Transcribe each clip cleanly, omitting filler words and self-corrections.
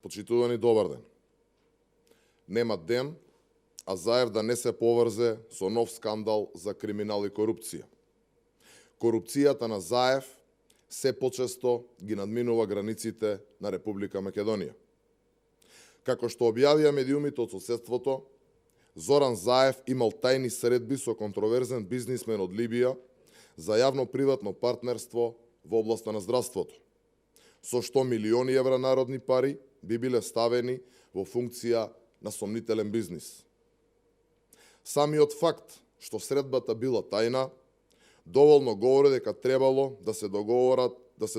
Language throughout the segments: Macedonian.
Почитувани, добар ден. Нема ден, а Заев да не се поврзе со нов скандал за криминал и корупција. Корупцијата на Заев се почесто ги надминува границите на Република Македонија. Како што објавија медиумите од соседството, Зоран Заев имал тајни средби со контроверзен бизнисмен од Либија за јавно-приватно партнерство во областа на здравството, со што милиони евра народни пари би биле ставени во функција на сомнителен бизнис. Самиот факт што средбата била тајна, доволно говори дека требало да се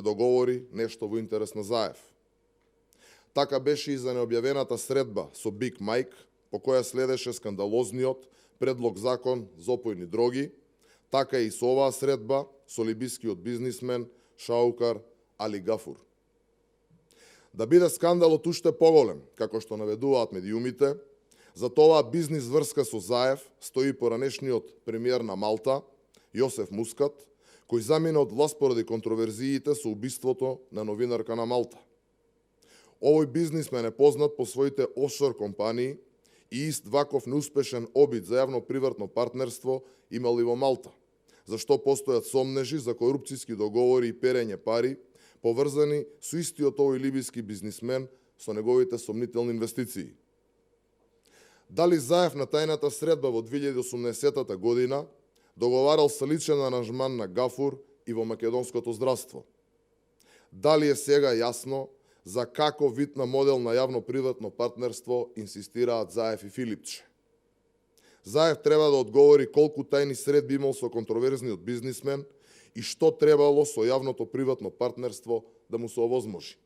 договори нешто во интерес на Заев. Така беше и за необјавената средба со Биг Мајк, по која следеше скандалозниот предлог закон за опојни дроги, така и со оваа средба со либискиот бизнисмен Шаукар Али Гафур. Да биде скандалот уште поголем, како што наведуваат медиумите, за тоа бизнис врска со Заев стои поранешниот премиер на Малта, Јосеф Мускат, кој замина од власт поради контроверзиите со убиството на новинарка на Малта. Овој бизнисмен е познат по своите офшор компании и ист ваков неуспешен обид за јавно-приватно партнерство имал и во Малта, зашто постојат сомнежи за корупцијски договори и перење пари, поврзани со истиот овој либиски бизнисмен со неговите сомнителни инвестиции. Дали Заев на тајната средба во 2018 година договарал со личен аранжман на Гафур и во македонското здравство? Дали е сега јасно за каков вид на модел на јавно-приватно партнерство инсистираат Заев и Филипче? Заев треба да одговори колку тајни средби имал со контроверзниот бизнисмен и што требало со јавното приватно партнерство да му се овозможи.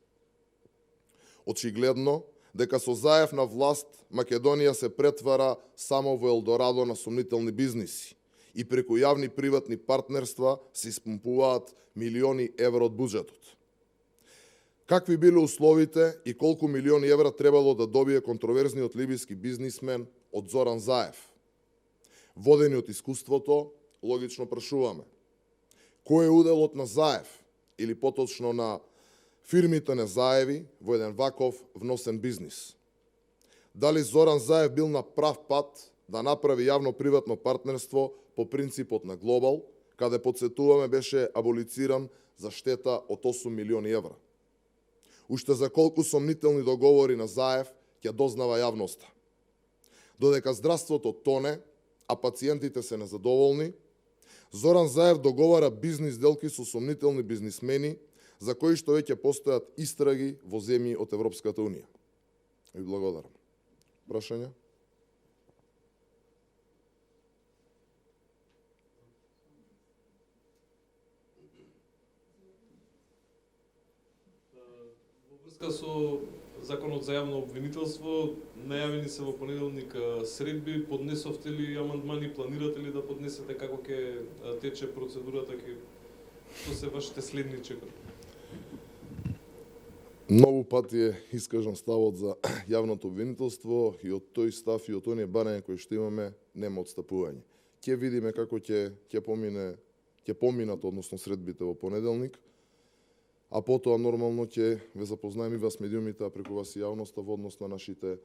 Очигледно дека со Заев на власт Македонија се претвара само во елдорадо на сомнителни бизниси и преку јавни приватни партнерства се испумпуваат милиони евра од буџетот. Какви биле условите и колку милиони евра требало да добие контроверзниот либиски бизнисмен од Зоран Заев? Водени од искуството, логично прашуваме: кој е уделот на Заев, или поточно на фирмите на Заеви, во еден ваков вносен бизнис? Дали Зоран Заев бил на прав пат да направи јавно-приватно партнерство по принципот на Глобал, каде, подсетуваме, беше аболициран за штета од 8 милиони евра? Уште за колку сомнителни договори на Заев ќе дознава јавноста? Додека здравството тоне, а пациентите се незадоволни, Зоран Заев договара бизнис делки со сомнителни бизнисмени, за кои што веќе постојат истраги во земји од Европската Унија. Ви благодарам. Прашања? Во врска со Законот за јавно обвинителство, најавени се во понеделник средби, поднесовте ли амандмани, планирате ли да поднесете, како ќе тече процедурата, што се вашите следни чекори? Многу пати е искажан ставот за јавното обвинителство и од тој став и од оние барања кои што имаме нема отстапување. Ќе видиме како ќе поминат, односно средбите во понеделник, а потоа нормално ќе ве запознаеме и вас медиумите, а преку вас и јавноста во однос на нашите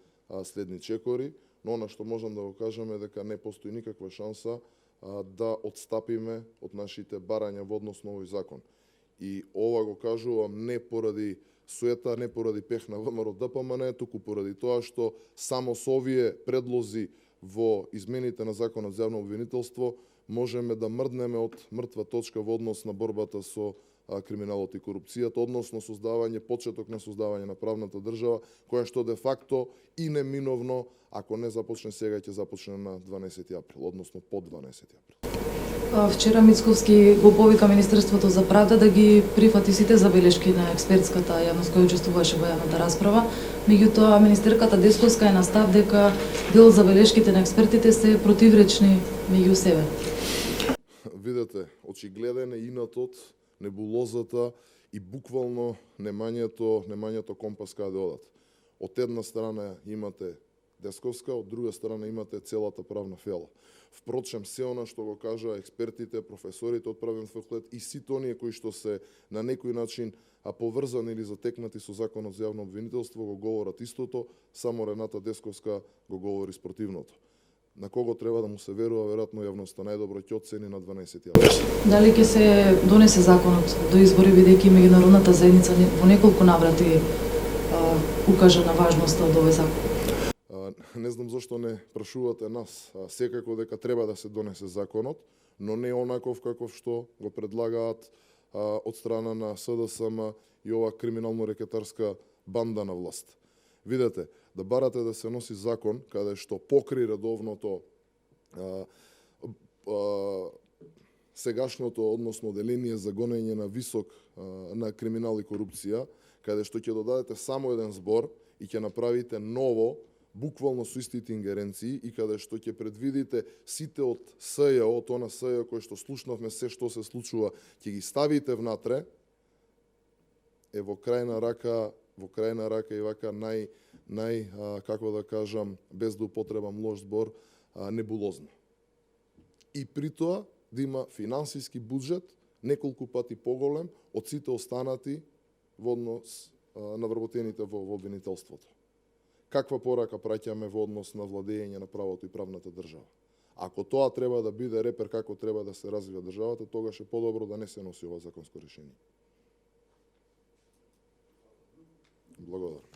следни чекори, но она што можам да го кажам е дека не постои никаква шанса да отстапиме од нашите барања во однос на овој закон. И ова го кажувам не поради суета, не поради пех на ВМРО ДПМН, туку поради тоа што само со овие предлози во измените на Законот за јавно обвинителство можеме да мрднеме од мртва точка во однос на борбата со криминалот и корупцијата, односно почеток на создавање на правната држава, која што де факто и неминовно, ако не започне сега, ќе започне на 12 април, односно по 12 април. Вчера Мицковски го повика Министерството за правда да ги прифати сите забелешки на експертската јавност која учествуваше во јавната расправа. Меѓутоа, министерката Десковска е на став дека дел од забелешките на експертите се противречни меѓу себе. Видете, очигледен е инатот, небулозата и буквално немањето компас каде одат. Од една страна имате Десковска, од друга страна имате целата правна фела. Впрочем, се она што го кажа експертите, професорите од правен факултет и сите оние кои што се на некој начин а поврзани или затекнати со Законот за јавно обвинителство го говорат истото, само Рената Десковска го говори спротивното. На кого треба да му се верува, веројатно јавноста најдобро ќе оцени на 12 август. Дали ќе се донесе законот до избори, бидејќи меѓународната заедница во неколку наврати укажа на важноста од овој закон? Не знам зошто не прашувате нас. Секако дека треба да се донесе законот, но не онаков каков што го предлагаат од страна на СДСМ и ова криминално-рекетарска банда на власт. Видете, да барате да се носи закон каде што покри редовното сегашното, односно деление за гонење на висок на криминал и корупција, каде што ќе додадете само еден збор и ќе направите ново, буквално со истите ингеренции, и каде што ќе предвидите сите од СЈ, од она СЈ кој што слушнавме се што се случува, ќе ги ставите внатре, е во крајна рака и вака како да кажам, без да употребам лош збор, небулозно. И при тоа да има финансиски буџет неколку пати поголем од сите останати во однос на вработените во обвинителството. Каква порака праќаме во однос на владење на правото и правната држава? Ако тоа треба да биде репер како треба да се развива државата, тогаш е подобро да не се носи ова законско решение. Благодарам.